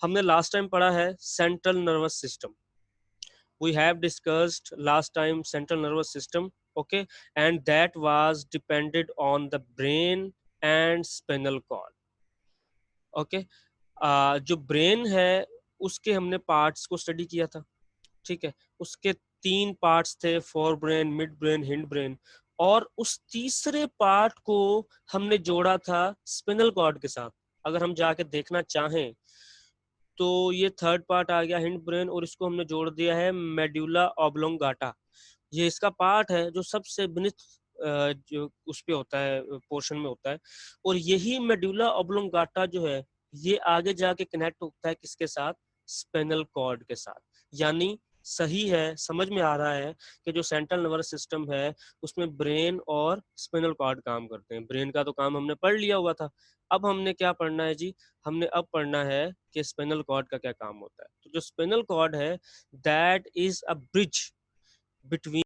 हमने last time पढ़ा है central nervous system. We have discussed last time central nervous system, okay, and that was depended on the brain and spinal cord, okay. जो brain है उसके हमने parts को study किया था, ठीक है. उसके 3 पार्ट्स थे, fore brain, mid brain, hind brain, और उस तीसरे पार्ट को हमने जोड़ा था स्पिनल कॉर्ड के साथ. अगर हम जाके देखना चाहें तो ये थर्ड पार्ट आ गया हिंड ब्रेन, और इसको हमने जोड़ दिया है मेड्यूला ऑब्लोंगाटा. ये इसका पार्ट है जो सबसे बेनिथ जो उस पे होता है, पोर्शन में होता है. और यही मेड्यूला ऑब्लोंगाटा जो है ये आगे जाके कनेक्ट होता है किसके साथ? स्पिनल कॉर्ड के साथ. यानी सही है, समझ में आ रहा है कि जो सेंट्रल नर्वस सिस्टम है उसमें ब्रेन और स्पिनल कॉर्ड काम करते हैं. ब्रेन का तो काम हमने पढ़ लिया हुआ था. अब हमने क्या पढ़ना है जी? हमने अब पढ़ना है कि स्पिनल कॉर्ड का क्या काम होता है. तो जो स्पिनल कॉर्ड है that is a bridge between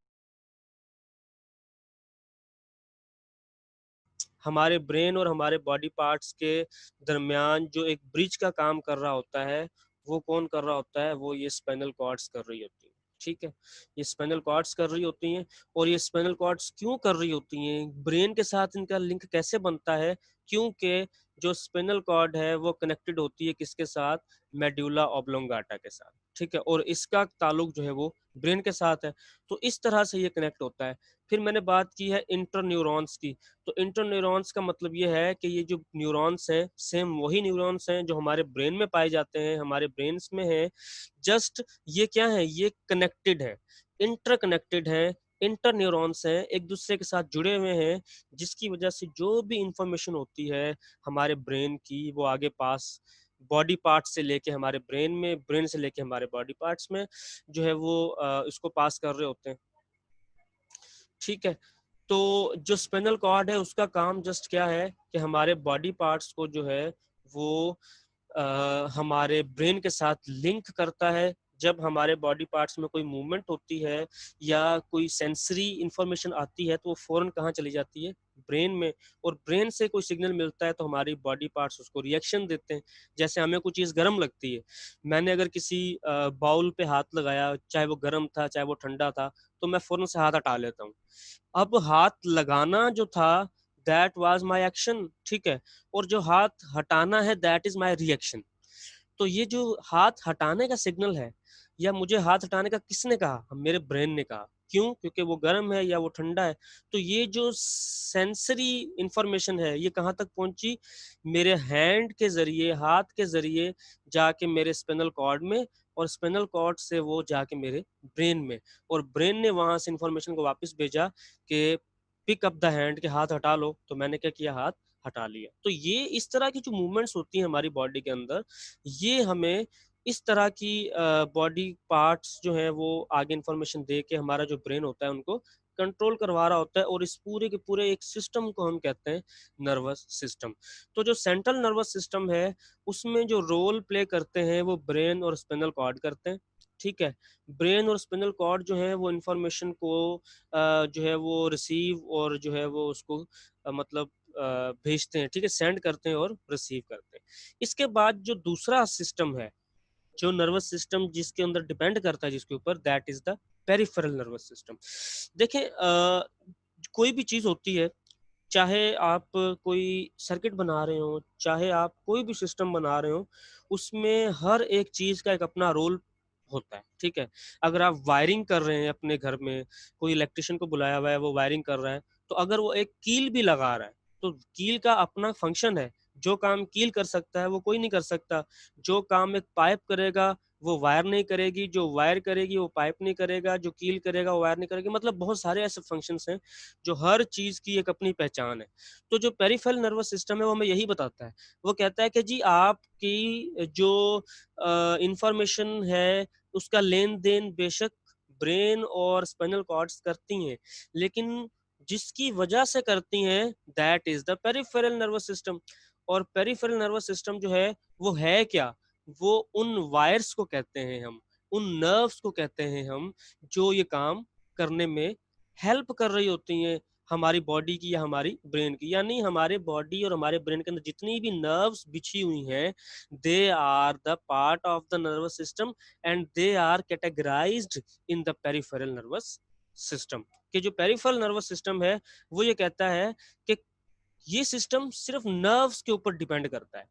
हमारे ब्रेन और हमारे बॉडी पार्ट्स के दरमियान. जो एक ब्रिज का काम कर रहा होता है वो कौन कर रहा होता है? वो ये स्पाइनल कॉर्ड्स कर रही होती है, ठीक है. ये स्पाइनल कॉर्ड्स कर रही होती हैं. और ये स्पाइनल कॉर्ड्स क्यों कर रही होती हैं? ब्रेन के साथ इनका लिंक कैसे बनता है? क्योंकि जो स्पिनल कॉर्ड है वो कनेक्टेड होती है किसके साथ? मेड्यूला ऑब्लोंगाटा के साथ, ठीक है. और इसका ताल्लुक जो है वो ब्रेन के साथ है. तो इस तरह से ये कनेक्ट होता है. फिर मैंने बात की है इंटरन्यूरॉन्स की. तो इंटरन्यूरॉन्स का मतलब ये है कि ये जो न्यूरॉन्स हैं सेम वही न्यूरॉन्स हैं जो हमारे ब्रेन में पाए जाते हैं, हमारे ब्रेन्स में हैं. जस्ट ये क्या है? ये कनेक्टेड है, इंटरकनेक्टेड है. इंटर न्यूरॉन्स हैं, एक दूसरे के साथ जुड़े हुए हैं, जिसकी वजह से जो भी इंफॉर्मेशन होती है हमारे ब्रेन की वो आगे पास बॉडी पार्ट से लेके हमारे ब्रेन में, ब्रेन से लेके हमारे बॉडी पार्ट्स में जो है वो इसको पास कर रहे होते हैं, ठीक है. तो जो स्पिनल कॉर्ड है उसका काम जस्ट क्या है कि हमारे बॉडी पार्ट्स को जो है वो हमारे ब्रेन के साथ लिंक करता है. जब हमारे बॉडी पार्ट्स में कोई मूवमेंट होती है या कोई सेंसरी इंफॉर्मेशन आती है तो वो फौरन कहाँ चली जाती है? ब्रेन में. और ब्रेन से कोई सिग्नल मिलता है तो हमारी बॉडी पार्ट्स उसको रिएक्शन देते हैं. जैसे हमें कोई चीज़ गर्म लगती है, मैंने अगर किसी बाउल पे हाथ लगाया, चाहे वो गर्म था चाहे वो ठंडा था, तो मैं फौरन से हाथ हटा लेता हूँ. अब हाथ लगाना जो था दैट वाज माय एक्शन, ठीक है. और जो हाथ हटाना है दैट इज माय रिएक्शन. तो ये जो हाथ हटाने का सिग्नल है या मुझे हाथ हटाने का किसने कहा? मेरे ब्रेन ने कहा. क्यों? क्योंकि वो गर्म है या वो ठंडा है. तो ये जो सेंसरी इंफॉर्मेशन है ये कहाँ तक पहुंची? मेरे हैंड के जरिए, हाथ के जरिए जाके मेरे स्पिनल कॉर्ड में, और स्पिनल कॉर्ड से वो जाके मेरे ब्रेन में. और ब्रेन ने वहां से इंफॉर्मेशन को वापस भेजा कि पिक अप द हैंड, के हाथ हटा लो. तो मैंने क्या किया? हाथ हटा लिया. तो ये इस तरह की जो मूवमेंट्स होती हैं हमारी बॉडी के अंदर, ये हमें इस तरह की बॉडी पार्ट्स जो हैं वो आगे इंफॉर्मेशन दे के हमारा जो ब्रेन होता है उनको कंट्रोल करवा रहा होता है. और इस पूरे के पूरे एक सिस्टम को हम कहते हैं नर्वस सिस्टम. तो जो सेंट्रल नर्वस सिस्टम है उसमें जो रोल प्ले करते हैं वो ब्रेन और स्पिनल कॉर्ड करते हैं, ठीक है. ब्रेन और स्पिनल कॉर्ड जो है वो इंफॉर्मेशन को जो है वो रिसीव और जो है वो उसको मतलब भेजते हैं, ठीक है, सेंड करते हैं और रिसीव करते हैं. इसके बाद जो दूसरा सिस्टम है, जो नर्वस सिस्टम जिसके अंदर डिपेंड करता है जिसके ऊपर, that is the peripheral nervous system. देखें कोई भी चीज होती है, चाहे आप कोई सर्किट बना रहे हो, चाहे आप कोई भी सिस्टम बना रहे हो, उसमें हर एक चीज का एक अपना रोल होता है, ठीक है. अगर आप वायरिंग कर रहे हैं अपने घर में, कोई इलेक्ट्रिशियन को बुलाया हुआ है वो वायरिंग कर रहा है, तो अगर वो एक कील भी लगा रहा है तो कील का अपना फंक्शन है. जो काम कील कर सकता है वो कोई नहीं कर सकता. जो काम एक पाइप करेगा वो वायर नहीं करेगी, जो वायर करेगी वो पाइप नहीं करेगा, जो कील करेगा वो वायर नहीं करेगी. मतलब बहुत सारे ऐसे फंक्शंस हैं जो हर चीज की एक अपनी पहचान है. तो जो पेरिफेरल नर्वस सिस्टम है वो हमें यही बताता है. वो कहता है कि जी आपकी जो इंफॉर्मेशन है उसका लेन देन बेशक ब्रेन और स्पाइनल कॉर्ड्स करती हैं, लेकिन जिसकी वजह से करती हैं that is the peripheral nervous system. और पेरिफेरल नर्वस सिस्टम जो है वो है क्या? वो उन वायर्स को कहते हैं हम, उन नर्व्स को कहते हैं हम, जो ये काम करने में हेल्प कर रही होती हैं. हमारी बॉडी की या हमारी ब्रेन की, यानी हमारे बॉडी और हमारे ब्रेन के अंदर जितनी भी नर्व्स बिछी हुई हैं, they are the part of the nervous system and they are categorized in the peripheral nervous system. कि जो पेरिफेरल नर्वस सिस्टम है वो ये कहता है कि ये सिस्टम सिर्फ नर्व्स के ऊपर डिपेंड करता है,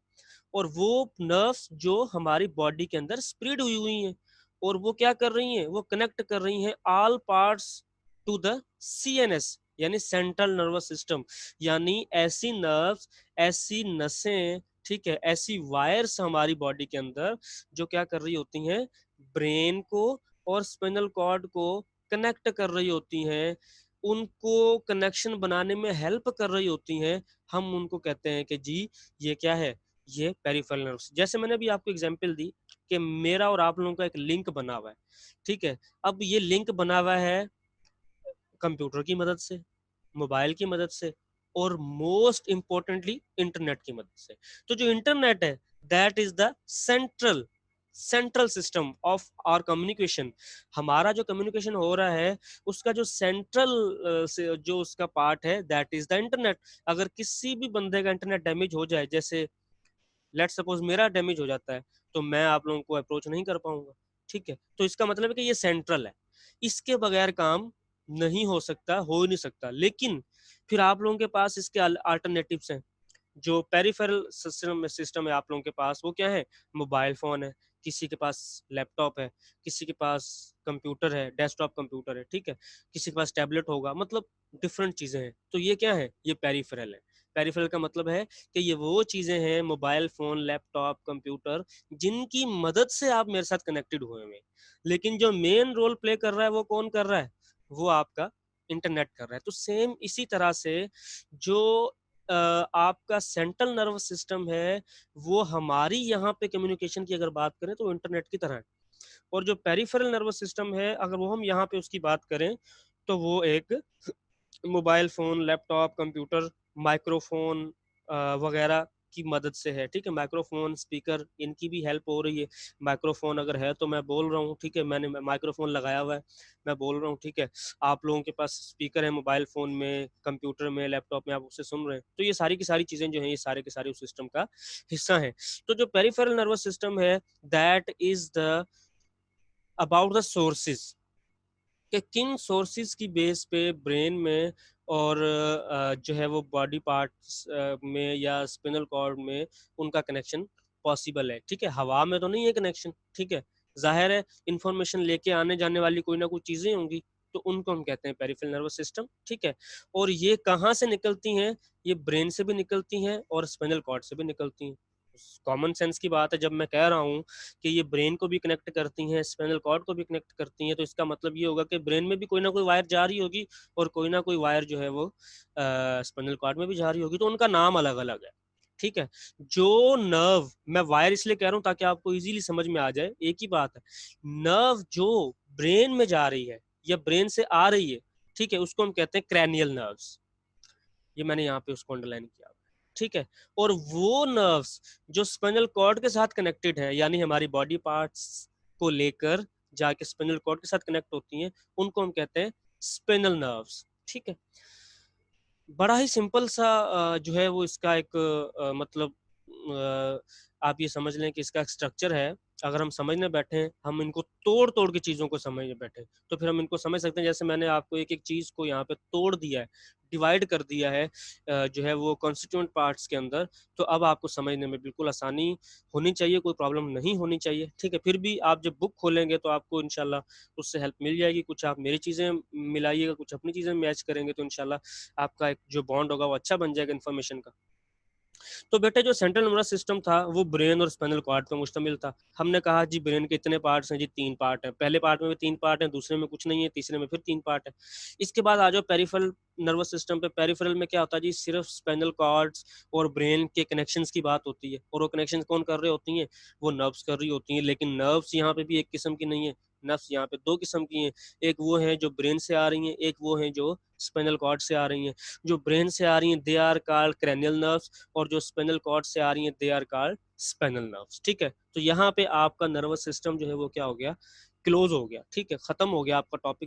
और वो नर्व्स जो हमारी बॉडी के अंदर स्प्रेड हुई हुई हैं, और वो क्या कर रही हैं, वो कनेक्ट कर रही हैं all parts to the CNS, यानी सेंट्रल नर्वस सिस्टम। यानी ऐसी नर्व्स, ऐसी नसें, ठीक है, ऐसी वायर्स हमारी बॉडी के अंदर जो क्या कर रही होती हैं, ब्रेन को और स्पाइनल कॉर्ड को कनेक्ट कर रही होती हैं, उनको कनेक्शन बनाने में हेल्प कर रही होती हैं। हम उनको कहते हैं कि जी ये क्या है, ये पेरिफेरल नर्व्स। जैसे मैंने अभी आपको एग्जांपल दी कि मेरा और आप लोगों का एक लिंक बना हुआ है, ठीक है। अब ये लिंक बना हुआ है कंप्यूटर की मदद से, मोबाइल की मदद से, और मोस्ट इंपॉर्टेंटली इंटरनेट की मदद से। तो जो इंटरनेट है that is the central system of our communication. हमारा जो कम्युनिकेशन हो रहा है उसका जो सेंट्रल जो उसका पार्ट है दैट इज द इंटरनेट। अगर किसी भी बंदे का इंटरनेट डैमेज हो जाए, जैसे लेट सपोज मेरा डैमेज हो जाता है, तो मैं आप लोगों को अप्रोच नहीं कर पाऊंगा, ठीक है। तो इसका मतलब है कि ये सेंट्रल है, इसके बगैर काम नहीं हो सकता, हो ही नहीं सकता। लेकिन फिर आप लोगों के पास इसके अल्टरनेटिव्स हैं। जो पेरिफेरल सिस्टम है आप लोगों के पास, वो क्या है, मोबाइल फोन है, किसी के पास लैपटॉप है, किसी के पास कंप्यूटर है, डेस्कटॉप कंप्यूटर है, ठीक है, किसी के पास टैबलेट होगा, मतलब डिफरेंट चीजें हैं। तो ये क्या है, ये पेरिफेरल है। पेरिफेरल का मतलब है कि ये वो चीजें हैं, मोबाइल फोन, लैपटॉप, कंप्यूटर, जिनकी मदद से आप मेरे साथ कनेक्टेड हुए हैं। लेकिन जो मेन रोल प्ले कर रहा है वो कौन कर रहा है, वो आपका इंटरनेट कर रहा है। तो सेम इसी तरह से जो आपका सेंट्रल नर्वस सिस्टम है, वो हमारी यहाँ पे कम्युनिकेशन की अगर बात करें तो इंटरनेट की तरह है। और जो पेरिफेरल नर्वस सिस्टम है, अगर वो हम यहाँ पे उसकी बात करें, तो वो एक mobile phone, laptop, computer, microphone वगैरह की मदद से है, ठीक है। माइक्रोफोन, स्पीकर, इनकी भी हेल्प हो रही है। माइक्रोफोन अगर है तो मैं बोल रहा हूँ, ठीक है, मैंने माइक्रोफोन लगाया हुआ है, मैं बोल रहा हूँ, ठीक है। आप लोगों के पास स्पीकर है मोबाइल फोन में, कंप्यूटर में, लैपटॉप में, आप उससे सुन रहे हैं। तो ये सारी की सारी चीजें जो हैं, ये सारे के सारे उस सिस्टम का हिस्सा हैं। तो जो पेरिफेरल नर्वस सिस्टम है that is the about the sources, कि किन सोर्सेज की बेस पे ब्रेन में और जो है वो बॉडी पार्ट्स में या स्पिनल कॉर्ड में उनका कनेक्शन पॉसिबल है, ठीक है। हवा में तो नहीं है कनेक्शन, ठीक है। जाहिर है इंफॉर्मेशन लेके आने जाने वाली कोई ना कोई चीजें होंगी, तो उनको हम कहते हैं पेरिफेरल नर्वस सिस्टम, ठीक है। और ये कहाँ से निकलती हैं, ये ब्रेन से भी निकलती हैं और स्पिनल कॉर्ड से भी निकलती हैं। कॉमन सेंस की बात है, जब मैं कह रहा हूँ कि ये ब्रेन को भी कनेक्ट करती हैं, स्पाइनल कॉर्ड को भी कनेक्ट करती हैं, तो इसका मतलब ये होगा कि ब्रेन में भी कोई ना कोई वायर जा रही होगी, और कोई ना कोई वायर जो है वो स्पाइनल कॉर्ड में भी जा रही होगी, तो उनका नाम अलग अलग है, ठीक है। जो नर्व, मैं वायर इसलिए कह रहा हूँ ताकि आपको इजीली समझ में आ जाए, एक ही बात है। नर्व जो ब्रेन में जा रही है या ब्रेन से आ रही है, ठीक है, उसको हम कहते हैं क्रैनियल नर्व्स। ये मैंने यहाँ पे उसको अंडरलाइन किया, ठीक है। और वो नर्व्स जो स्पाइनल कॉर्ड के साथ कनेक्टेड है, यानी हमारी बॉडी पार्ट्स को लेकर जाके स्पाइनल कॉर्ड के साथ कनेक्ट होती हैं, उनको हम कहते हैं स्पिनल नर्व्स, ठीक है। बड़ा ही सिंपल सा जो है वो इसका एक मतलब आप ये समझ लें कि इसका स्ट्रक्चर है। अगर हम समझने बैठे, हम इनको तोड़ तोड़ के चीज़ों को समझने बैठे, तो फिर हम इनको समझ सकते हैं। जैसे मैंने आपको एक एक चीज़ को यहाँ पे तोड़ दिया है, डिवाइड कर दिया है जो है वो कॉन्स्टिट्यूएंट पार्ट्स के अंदर, तो अब आपको समझने में बिल्कुल आसानी होनी चाहिए, कोई प्रॉब्लम नहीं होनी चाहिए, ठीक है। फिर भी आप जब बुक खोलेंगे तो आपको इंशाल्लाह उससे हेल्प मिल जाएगी। कुछ आप मेरी चीज़ें मिलाइएगा, कुछ अपनी चीज़ें मैच करेंगे, तो इंशाल्लाह आपका एक जो बॉन्ड होगा वो अच्छा बन जाएगा इन्फॉर्मेशन का। तो बेटे जो सेंट्रल नर्वस सिस्टम था वो ब्रेन और स्पाइनल कॉर्ड पर मुश्तमिल था। हमने कहा जी ब्रेन के इतने पार्ट्स हैं जी, 3 पार्ट हैं। पहले पार्ट में भी 3 पार्ट हैं, दूसरे में कुछ नहीं है, तीसरे में फिर 3 पार्ट है। इसके बाद आ जाओ पेरिफेरल नर्वस सिस्टम पे। पेरिफेरल में क्या होता है जी, सिर्फ स्पाइनल कॉर्ड्स और ब्रेन के कनेक्शंस की बात होती है, और वो कनेक्शन कौन कर रहे होती हैं, वो नर्व्स कर रही होती हैं। लेकिन नर्व्स यहाँ पे भी एक किस्म की नहीं है, नर्व्स यहाँ पे 2 किस्म की हैं। एक वो है जो ब्रेन से आ रही हैं, एक वो है जो स्पाइनल कॉर्ड से आ रही हैं। जो ब्रेन से आ रही हैं they are called cranial nerves, और जो स्पाइनल कॉर्ड से आ रही हैं they are called spinal nerves, ठीक है। तो यहाँ पे आपका नर्वस सिस्टम जो है वो क्या हो गया, क्लोज हो गया, ठीक है, खत्म हो गया आपका टॉपिक।